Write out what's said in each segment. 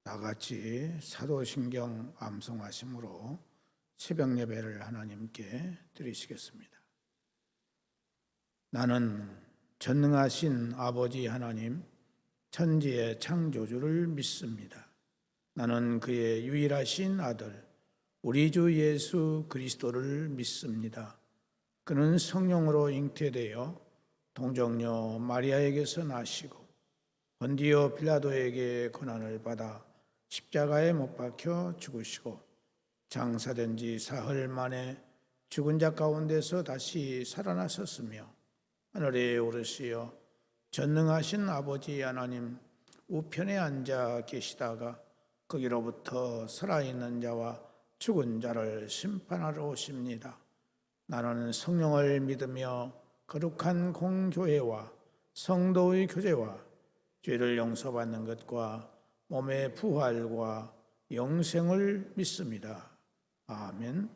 다같이 사도신경 암송하심으로 새벽 예배를 하나님께 드리시겠습니다. 나는 전능하신 아버지 하나님, 천지의 창조주를 믿습니다. 나는 그의 유일하신 아들, 우리 주 예수 그리스도를 믿습니다. 그는 성령으로 잉태되어 동정녀 마리아에게서 나시고 본디오 빌라도에게 고난을 받아 십자가에 못 박혀 죽으시고 장사된 지 사흘 만에 죽은 자 가운데서 다시 살아나셨으며 하늘에 오르시어 전능하신 아버지 하나님 우편에 앉아 계시다가 거기로부터 살아있는 자와 죽은 자를 심판하러 오십니다. 나는 성령을 믿으며 거룩한 공교회와 성도의 교제와 죄를 용서받는 것과 몸의 부활과 영생을 믿습니다. 아멘.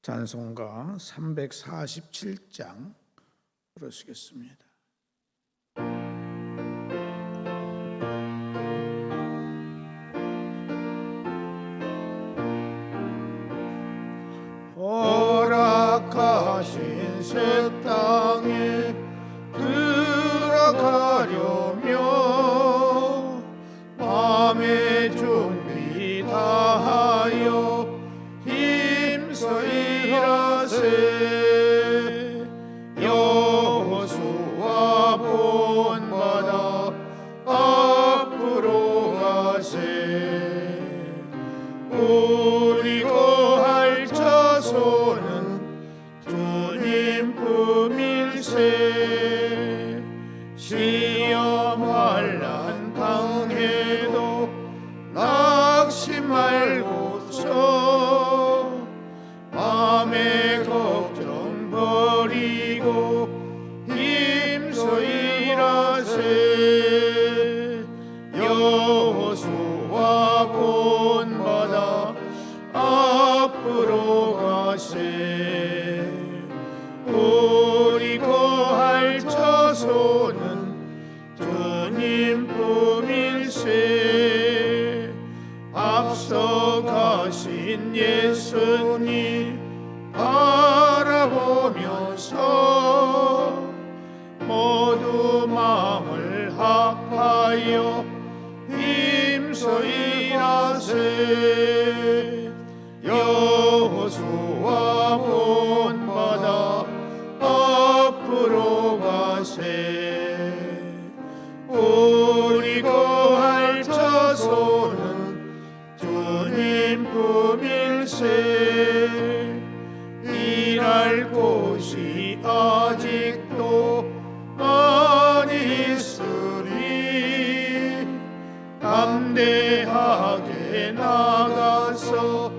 찬송가 347장 부르시겠습니다. 허락하신 새 땅에 들어가려며 마음의 준비 다하여 힘써 일하세. 여호수아 본받아 앞으로 가세. 우리 거할 자손은 주님 품일세. 시험 환난 당해도 낙심 말고서 마음의 걱정 버리고 힘써 일하세. 여호수아 본받아 앞으로 가세. 우리 거할 자손은 주님 품일세. 앞서 가신 예수님 바라보면서 모두 마음을 합하여 힘써 일하세. 여호수아 본받아 앞으로 가세. 우리 거할 자손은 주님 품일세. 일할 곳이 아직도 많이 있으리 담대하게 나가서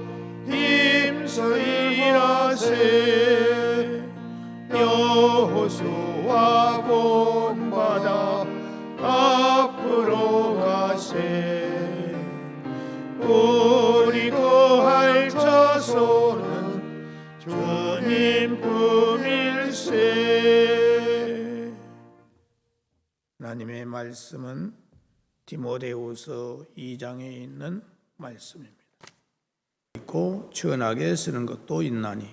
힘써 일하세. 여호수아 본받아 앞으로 가세. 우리 거할 자손은 주님 품일세. 하나님의 말씀은 디모데후서 2장에 있는 말씀입니다. 있고 시원하게 쓰는 것도 있나니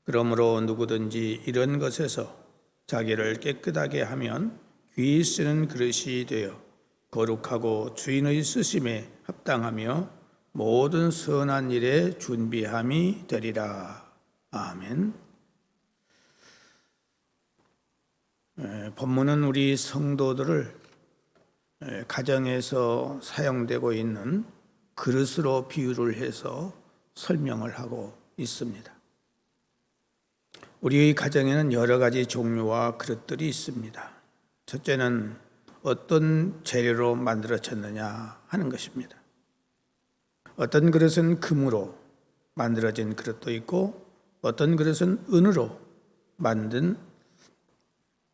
그러므로 누구든지 이런 것에서 자기를 깨끗하게 하면 귀히 쓰는 그릇이 되어 거룩하고 주인의 쓰심에 합당하며 모든 선한 일에 준비함이 되리라. 아멘. 본문은 우리 성도들을 가정에서 사용되고 있는 그릇으로 비유를 해서 설명을 하고 있습니다. 우리의 가정에는 여러 가지 종류와 그릇들이 있습니다. 첫째는 어떤 재료로 만들어졌느냐 하는 것입니다. 어떤 그릇은 금으로 만들어진 그릇도 있고 어떤 그릇은 은으로 만든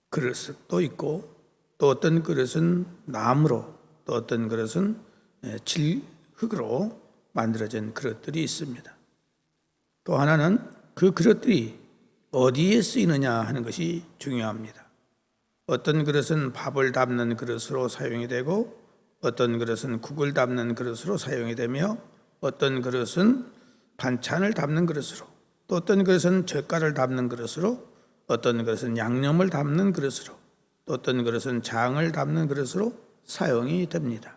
그릇도 있고 또 어떤 그릇은 나무로 또 어떤 그릇은 흙으로 만들어진 그릇들이 있습니다. 또 하나는 그 그릇들이 어디에 쓰이느냐 하는 것이 중요합니다. 어떤 그릇은 밥을 담는 그릇으로 사용이 되고 어떤 그릇은 국을 담는 그릇으로 사용이 되며 어떤 그릇은 반찬을 담는 그릇으로, 또 어떤 그릇은 젓갈을 담는 그릇으로, 어떤 그릇은 양념을 담는 그릇으로, 또 어떤 그릇은 장을 담는 그릇으로 사용이 됩니다.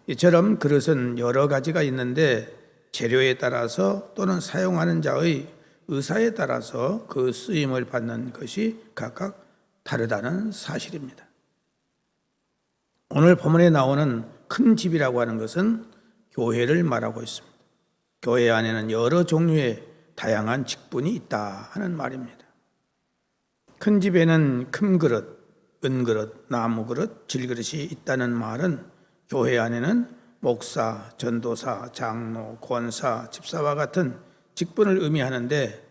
이처럼 그릇은 여러 가지가 있는데 재료에 따라서 또는 사용하는 자의 의사에 따라서 그 쓰임을 받는 것이 각각 다르다는 사실입니다. 오늘 본문에 나오는 큰 집이라고 하는 것은 교회를 말하고 있습니다. 교회 안에는 여러 종류의 다양한 직분이 있다 하는 말입니다. 큰 집에는 큰 그릇, 은그릇, 나무그릇, 질그릇이 있다는 말은 교회 안에는 목사, 전도사, 장로, 권사, 집사와 같은 직분을 의미하는데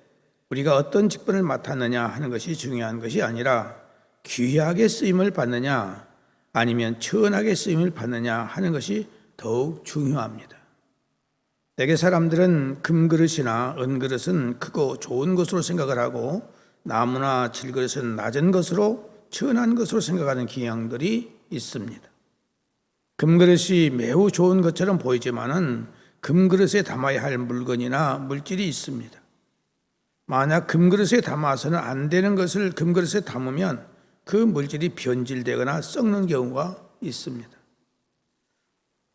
우리가 어떤 직분을 맡았느냐 하는 것이 중요한 것이 아니라 귀하게 쓰임을 받느냐 아니면 천하게 쓰임을 받느냐 하는 것이 더욱 중요합니다. 대개 사람들은 금그릇이나 은그릇은 크고 좋은 것으로 생각을 하고 나무나 질그릇은 낮은 것으로 천한 것으로 생각하는 경향들이 있습니다. 금그릇이 매우 좋은 것처럼 보이지만은 금그릇에 담아야 할 물건이나 물질이 있습니다. 만약 금그릇에 담아서는 안 되는 것을 금그릇에 담으면 그 물질이 변질되거나 썩는 경우가 있습니다.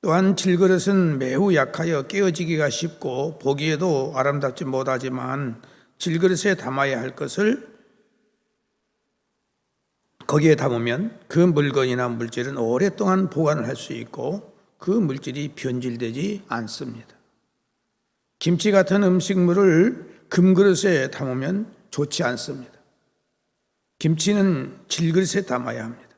또한 질그릇은 매우 약하여 깨어지기가 쉽고 보기에도 아름답지 못하지만 질그릇에 담아야 할 것을 거기에 담으면 그 물건이나 물질은 오랫동안 보관을 할 수 있고 그 물질이 변질되지 않습니다. 김치 같은 음식물을 금그릇에 담으면 좋지 않습니다. 김치는 질그릇에 담아야 합니다.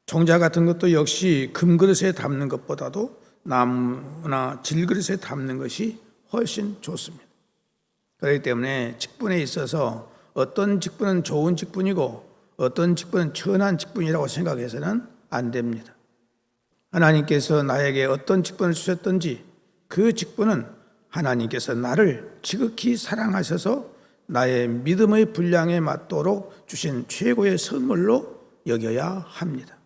종자 같은 것도 역시 금그릇에 담는 것보다도 나무나 질그릇에 담는 것이 훨씬 좋습니다. 그렇기 때문에 직분에 있어서 어떤 직분은 좋은 직분이고 어떤 직분은 천한 직분이라고 생각해서는 안 됩니다. 하나님께서 나에게 어떤 직분을 주셨든지 그 직분은 하나님께서 나를 지극히 사랑하셔서 나의 믿음의 분량에 맞도록 주신 최고의 선물로 여겨야 합니다.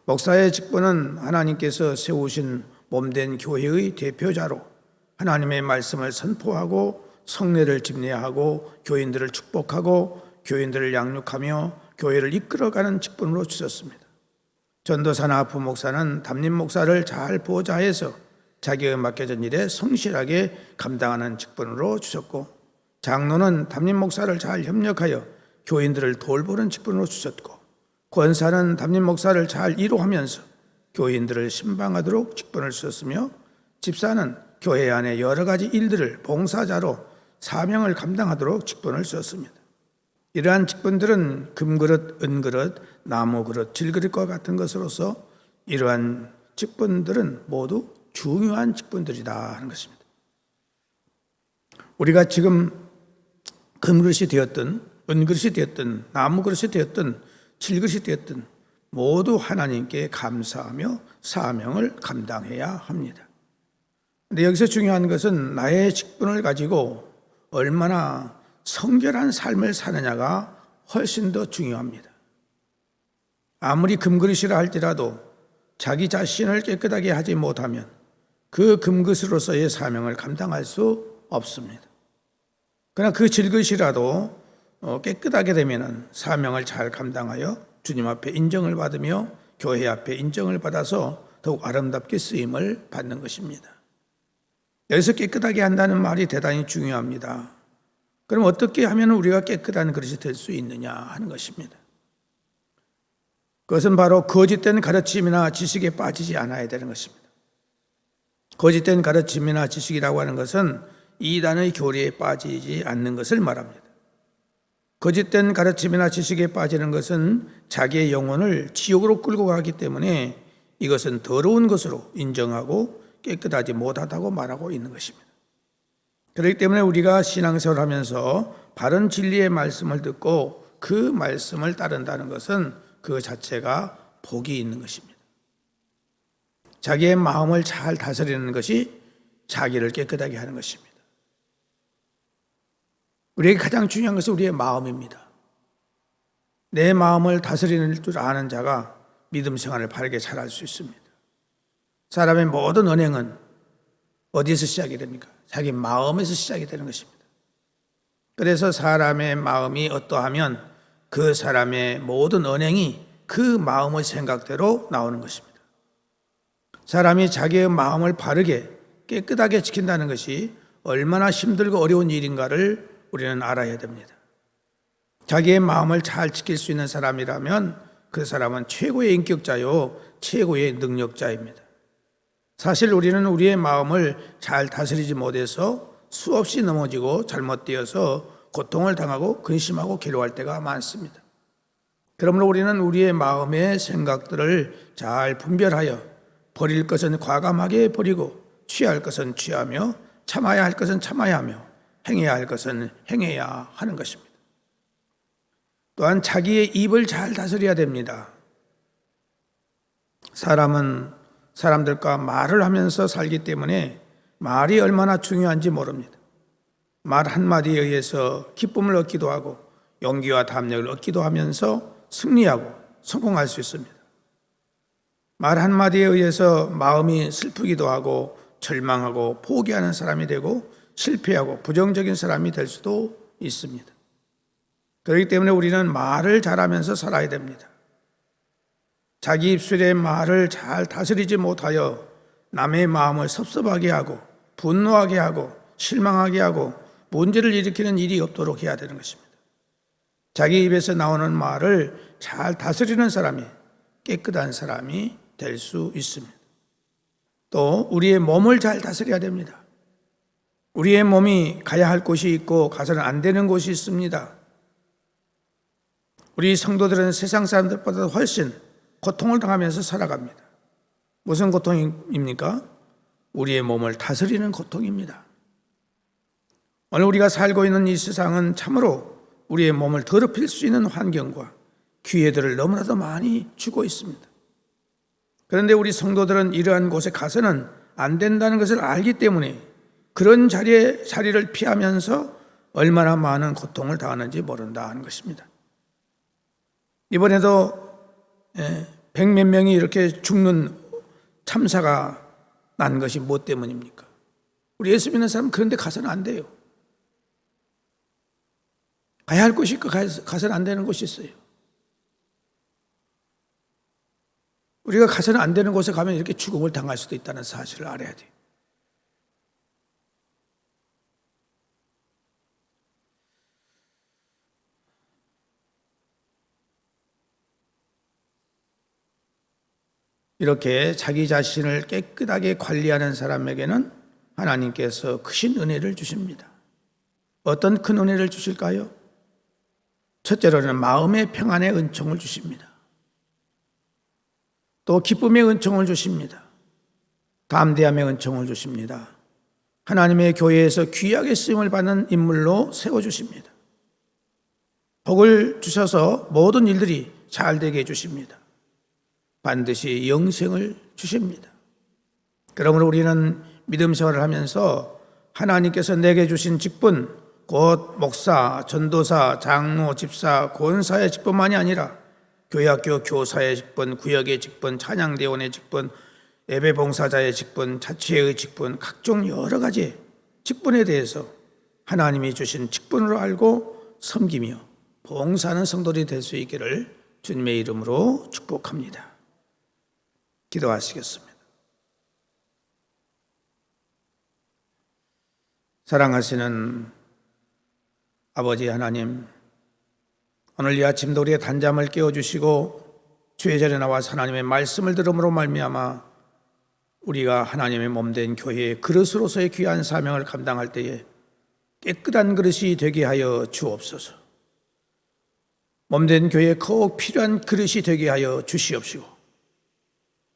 목사의 직분은 하나님께서 세우신 몸된 교회의 대표자로 하나님의 말씀을 선포하고 성례를 집례하고 교인들을 축복하고 교인들을 양육하며 교회를 이끌어가는 직분으로 주셨습니다. 전도사나 부목사는 담임 목사를 잘 보좌해서 자기의 맡겨진 일에 성실하게 감당하는 직분으로 주셨고, 장로는 담임 목사를 잘 협력하여 교인들을 돌보는 직분으로 주셨고, 권사는 담임 목사를 잘 이루하면서 교인들을 신방하도록 직분을 주셨으며, 집사는 교회 안에 여러 가지 일들을 봉사자로 사명을 감당하도록 직분을 주셨습니다. 이러한 직분들은 금그릇, 은그릇, 나무그릇, 질그릇과 같은 것으로서 이러한 직분들은 모두 중요한 직분들이다 하는 것입니다. 우리가 지금 금그릇이 되었든 은그릇이 되었든 나무그릇이 되었든 질그릇이 되었든 모두 하나님께 감사하며 사명을 감당해야 합니다. 그런데 여기서 중요한 것은 나의 직분을 가지고 얼마나 성결한 삶을 사느냐가 훨씬 더 중요합니다. 아무리 금그릇이라 할지라도 자기 자신을 깨끗하게 하지 못하면 그 금그릇으로서의 사명을 감당할 수 없습니다. 그러나 그 질그릇이라도 깨끗하게 되면 사명을 잘 감당하여 주님 앞에 인정을 받으며 교회 앞에 인정을 받아서 더욱 아름답게 쓰임을 받는 것입니다. 여기서 깨끗하게 한다는 말이 대단히 중요합니다. 그럼 어떻게 하면 우리가 깨끗한 그릇이 될 수 있느냐 하는 것입니다. 그것은 바로 거짓된 가르침이나 지식에 빠지지 않아야 되는 것입니다. 거짓된 가르침이나 지식이라고 하는 것은 이단의 교리에 빠지지 않는 것을 말합니다. 거짓된 가르침이나 지식에 빠지는 것은 자기의 영혼을 지옥으로 끌고 가기 때문에 이것은 더러운 것으로 인정하고 깨끗하지 못하다고 말하고 있는 것입니다. 그렇기 때문에 우리가 신앙생활을 하면서 바른 진리의 말씀을 듣고 그 말씀을 따른다는 것은 그 자체가 복이 있는 것입니다. 자기의 마음을 잘 다스리는 것이 자기를 깨끗하게 하는 것입니다. 우리에게 가장 중요한 것은 우리의 마음입니다. 내 마음을 다스리는 줄 아는 자가 믿음 생활을 바르게 잘할 수 있습니다. 사람의 모든 언행은 어디에서 시작이 됩니까? 자기 마음에서 시작이 되는 것입니다. 그래서 사람의 마음이 어떠하면 그 사람의 모든 언행이 그 마음의 생각대로 나오는 것입니다. 사람이 자기의 마음을 바르게 깨끗하게 지킨다는 것이 얼마나 힘들고 어려운 일인가를 우리는 알아야 됩니다. 자기의 마음을 잘 지킬 수 있는 사람이라면 그 사람은 최고의 인격자요, 최고의 능력자입니다. 사실 우리는 우리의 마음을 잘 다스리지 못해서 수없이 넘어지고 잘못되어서 고통을 당하고 근심하고 괴로워할 때가 많습니다. 그러므로 우리는 우리의 마음의 생각들을 잘 분별하여 버릴 것은 과감하게 버리고 취할 것은 취하며 참아야 할 것은 참아야 하며 행해야 할 것은 행해야 하는 것입니다. 또한 자기의 입을 잘 다스려야 됩니다. 사람은 사람들과 말을 하면서 살기 때문에 말이 얼마나 중요한지 모릅니다. 말 한마디에 의해서 기쁨을 얻기도 하고 용기와 담력을 얻기도 하면서 승리하고 성공할 수 있습니다. 말 한마디에 의해서 마음이 슬프기도 하고 절망하고 포기하는 사람이 되고 실패하고 부정적인 사람이 될 수도 있습니다. 그렇기 때문에 우리는 말을 잘하면서 살아야 됩니다. 자기 입술의 말을 잘 다스리지 못하여 남의 마음을 섭섭하게 하고 분노하게 하고 실망하게 하고 문제를 일으키는 일이 없도록 해야 되는 것입니다. 자기 입에서 나오는 말을 잘 다스리는 사람이 깨끗한 사람이 될 수 있습니다. 또 우리의 몸을 잘 다스려야 됩니다. 우리의 몸이 가야 할 곳이 있고 가서는 안 되는 곳이 있습니다. 우리 성도들은 세상 사람들보다 훨씬 고통을 당하면서 살아갑니다. 무슨 고통입니까? 우리의 몸을 다스리는 고통입니다. 오늘 우리가 살고 있는 이 세상은 참으로 우리의 몸을 더럽힐 수 있는 환경과 기회들을 너무나도 많이 주고 있습니다. 그런데 우리 성도들은 이러한 곳에 가서는 안 된다는 것을 알기 때문에 그런 자리를 피하면서 얼마나 많은 고통을 당하는지 모른다 하는 것입니다. 이번에도 100몇 명이 이렇게 죽는 참사가 난 것이 무엇 때문입니까? 우리 예수 믿는 사람은 그런 데 가서는 안 돼요. 가야 할 곳이 있고 가서는 안 되는 곳이 있어요. 우리가 가서는 안 되는 곳에 가면 이렇게 죽음을 당할 수도 있다는 사실을 알아야 돼요. 이렇게 자기 자신을 깨끗하게 관리하는 사람에게는 하나님께서 크신 은혜를 주십니다. 어떤 큰 은혜를 주실까요? 첫째로는 마음의 평안의 은총을 주십니다. 또 기쁨의 은총을 주십니다. 담대함의 은총을 주십니다. 하나님의 교회에서 귀하게 쓰임을 받는 인물로 세워주십니다. 복을 주셔서 모든 일들이 잘 되게 해주십니다. 반드시 영생을 주십니다. 그러므로 우리는 믿음 생활을 하면서 하나님께서 내게 주신 직분, 곧 목사, 전도사, 장로, 집사, 권사의 직분만이 아니라 교회학교 교사의 직분, 구역의 직분, 찬양대원의 직분, 예배봉사자의 직분, 자치회의 직분, 각종 여러 가지 직분에 대해서 하나님이 주신 직분으로 알고 섬기며 봉사하는 성도들이 될 수 있기를 주님의 이름으로 축복합니다. 기도하시겠습니다. 사랑하시는 아버지 하나님, 오늘 이 아침도 우리의 단잠을 깨워주시고 주의 자리에 나와 하나님의 말씀을 들음으로 말미암아 우리가 하나님의 몸된 교회의 그릇으로서의 귀한 사명을 감당할 때에 깨끗한 그릇이 되게 하여 주옵소서. 몸된 교회에 꼭 필요한 그릇이 되게 하여 주시옵시고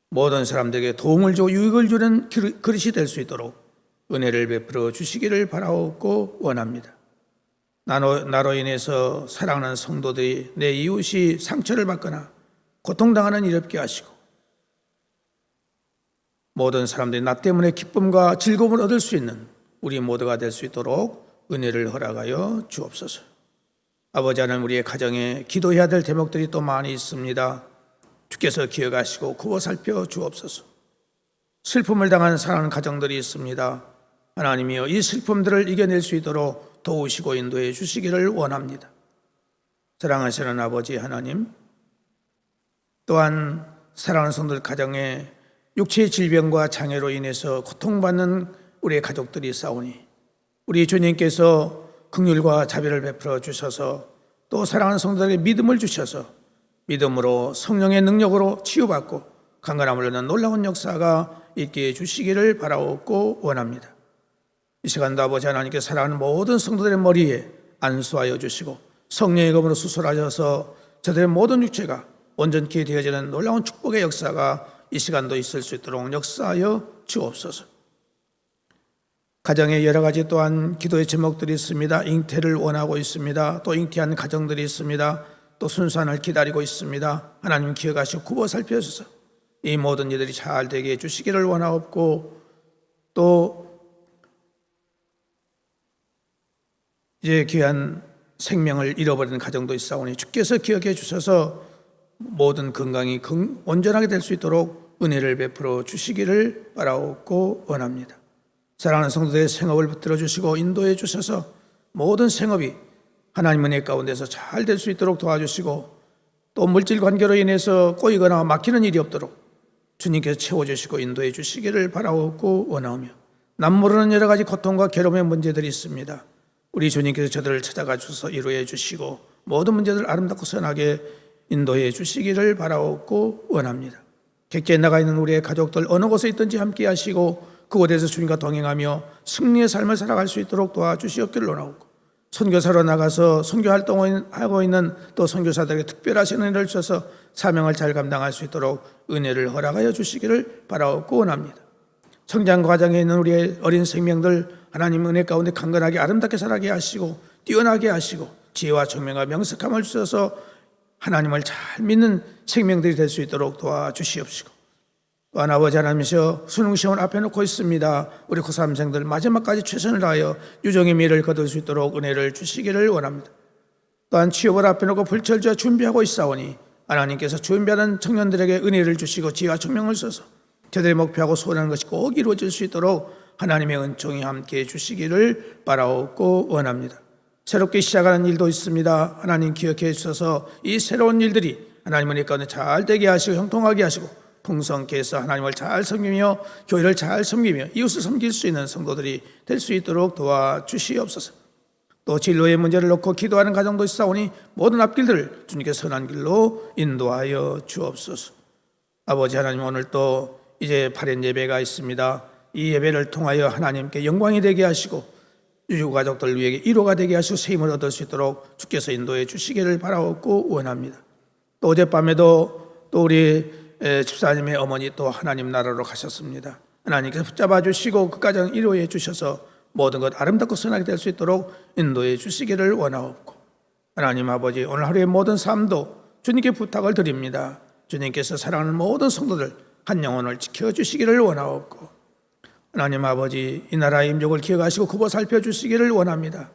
모든 사람들에게 도움을 주고 유익을 주는 그릇이 될 수 있도록 은혜를 베풀어 주시기를 바라옵고 원합니다. 나로 인해서 사랑하는 성도들이 내 이웃이 상처를 받거나 고통당하는 일 없게 하시고 모든 사람들이 나 때문에 기쁨과 즐거움을 얻을 수 있는 우리 모두가 될 수 있도록 은혜를 허락하여 주옵소서. 아버지 하나님, 우리의 가정에 기도해야 될 대목들이 또 많이 있습니다. 주께서 기억하시고 굽어 살펴 주옵소서. 슬픔을 당한 사랑하는 가정들이 있습니다. 하나님이여, 이 슬픔들을 이겨낼 수 있도록 도우시고 인도해 주시기를 원합니다. 사랑하시는 아버지 하나님, 또한 사랑하는 성도들 가정에 육체의 질병과 장애로 인해서 고통받는 우리의 가족들이 있사오니 우리 주님께서 긍휼과 자비를 베풀어 주셔서 또 사랑하는 성도들에게 믿음을 주셔서 믿음으로 성령의 능력으로 치유받고 강건함을 얻는 놀라운 역사가 있게 해주시기를 바라옵고 원합니다. 이 시간도 아버지 하나님께 사랑하는 모든 성도들의 머리에 안수하여 주시고 성령의 검으로 수술하셔서 저들의 모든 육체가 온전케 되어지는 놀라운 축복의 역사가 이 시간도 있을 수 있도록 역사하여 주옵소서. 가정에 여러 가지 또한 기도의 제목들이 있습니다. 잉태를 원하고 있습니다. 또 잉태한 가정들이 있습니다. 또 순산을 기다리고 있습니다. 하나님 기억하시고 굽어 살펴주셔서 이 모든 일들이 잘 되게 해주시기를 원하옵고, 또 이제 귀한 생명을 잃어버리는 가정도 있사오니 주께서 기억해 주셔서 모든 건강이 온전하게 될 수 있도록 은혜를 베풀어 주시기를 바라옵고 원합니다. 사랑하는 성도들의 생업을 붙들어 주시고 인도해 주셔서 모든 생업이 하나님 은혜 가운데서 잘 될 수 있도록 도와주시고, 또 물질 관계로 인해서 꼬이거나 막히는 일이 없도록 주님께서 채워주시고 인도해 주시기를 바라옵고 원하오며, 남모르는 여러 가지 고통과 괴로움의 문제들이 있습니다. 우리 주님께서 저들을 찾아가 주셔서 이루어 주시고 모든 문제들을 아름답고 선하게 인도해 주시기를 바라옵고 원합니다. 객지에 나가 있는 우리의 가족들 어느 곳에 있든지 함께 하시고 그곳에서 주님과 동행하며 승리의 삶을 살아갈 수 있도록 도와주시옵기를 원하옵고, 선교사로 나가서 선교 활동을 하고 있는 또 선교사들에게 특별하신 은혜를 주셔서 사명을 잘 감당할 수 있도록 은혜를 허락하여 주시기를 바라옵고 원합니다. 성장 과정에 있는 우리의 어린 생명들 하나님 은혜 가운데 강건하게 아름답게 자라게 하시고 뛰어나게 하시고 지혜와 총명과 명석함을 주셔서 하나님을 잘 믿는 생명들이 될 수 있도록 도와주시옵시고, 또한 아버지 하나님이셔 수능시험을 앞에 놓고 있습니다. 우리 고3생들 마지막까지 최선을 다하여 유종의 미를 거둘 수 있도록 은혜를 주시기를 원합니다. 또한 취업을 앞에 놓고 불철주야 준비하고 있사오니 하나님께서 준비하는 청년들에게 은혜를 주시고 지혜와 총명을 써서 저들의 목표하고 소원하는 것이 꼭 이루어질 수 있도록 하나님의 은총이 함께해 주시기를 바라옵고 원합니다. 새롭게 시작하는 일도 있습니다. 하나님 기억해 주셔서 이 새로운 일들이 하나님 은혜 가운데 잘 되게 하시고 형통하게 하시고 풍성케 해서 하나님을 잘 섬기며 교회를 잘 섬기며 이웃을 섬길 수 있는 성도들이 될 수 있도록 도와주시옵소서. 또 진로의 문제를 놓고 기도하는 가정도 있사오니 모든 앞길들을 주님께서 선한 길로 인도하여 주옵소서. 아버지 하나님, 오늘 또 이제 8일 예배가 있습니다. 이 예배를 통하여 하나님께 영광이 되게 하시고 유가족들 위에 위로가 되게 하시고 세임을 얻을 수 있도록 주께서 인도해 주시기를 바라옵고 원합니다. 또 어젯밤에도 또 우리 집사님의 어머니 또 하나님 나라로 가셨습니다. 하나님께서 붙잡아 주시고 그 가정 위로해 주셔서 모든 것 아름답고 선하게 될 수 있도록 인도해 주시기를 원하옵고, 하나님 아버지, 오늘 하루의 모든 삶도 주님께 부탁을 드립니다. 주님께서 사랑하는 모든 성도들 한 영혼을 지켜주시기를 원하옵고, 하나님 아버지, 이 나라의 임종을 기억하시고 굽어 살펴주시기를 원합니다.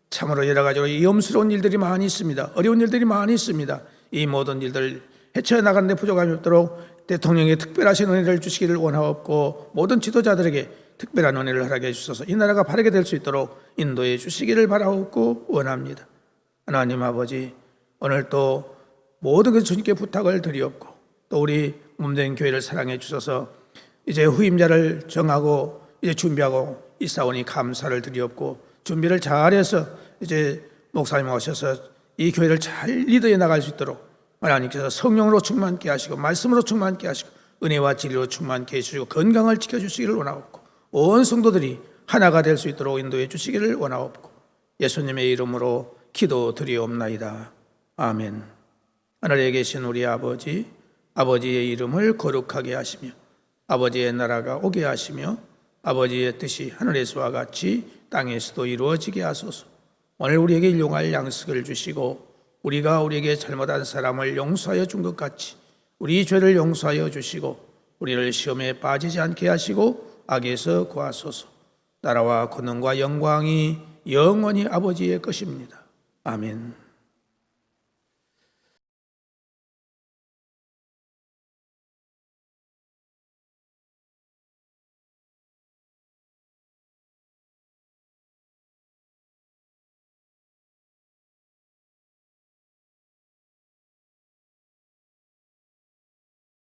참으로 여러 가지로 위험스러운 일들이 많이 있습니다. 어려운 일들이 많이 있습니다. 이 모든 일들 헤쳐나가는 데 부족함이 없도록 대통령의 특별하신 은혜를 주시기를 원하옵고, 모든 지도자들에게 특별한 은혜를 허락해 주셔서 이 나라가 바르게 될 수 있도록 인도해 주시기를 바라옵고 원합니다. 하나님 아버지, 오늘 또 모든 것을 주님께 부탁을 드리옵고, 또 우리 몸된 교회를 사랑해 주셔서 이제 후임자를 정하고 이제 준비하고 있사오니 감사를 드리옵고, 준비를 잘해서 이제 목사님 오셔서 이 교회를 잘 리드해 나갈 수 있도록 하나님께서 성령으로 충만케 하시고 말씀으로 충만케 하시고 은혜와 진리로 충만케 해주시고 건강을 지켜주시기를 원하옵고, 온 성도들이 하나가 될 수 있도록 인도해 주시기를 원하옵고, 예수님의 이름으로 기도드리옵나이다. 아멘. 하늘에 계신 우리 아버지, 아버지의 이름을 거룩하게 하시며 아버지의 나라가 오게 하시며 아버지의 뜻이 하늘에서와 같이 땅에서도 이루어지게 하소서. 오늘 우리에게 일용할 양식을 주시고 우리가 우리에게 잘못한 사람을 용서하여 준 것 같이 우리 죄를 용서하여 주시고 우리를 시험에 빠지지 않게 하시고 악에서 구하소서. 나라와 권능과 영광이 영원히 아버지의 것입니다. 아멘.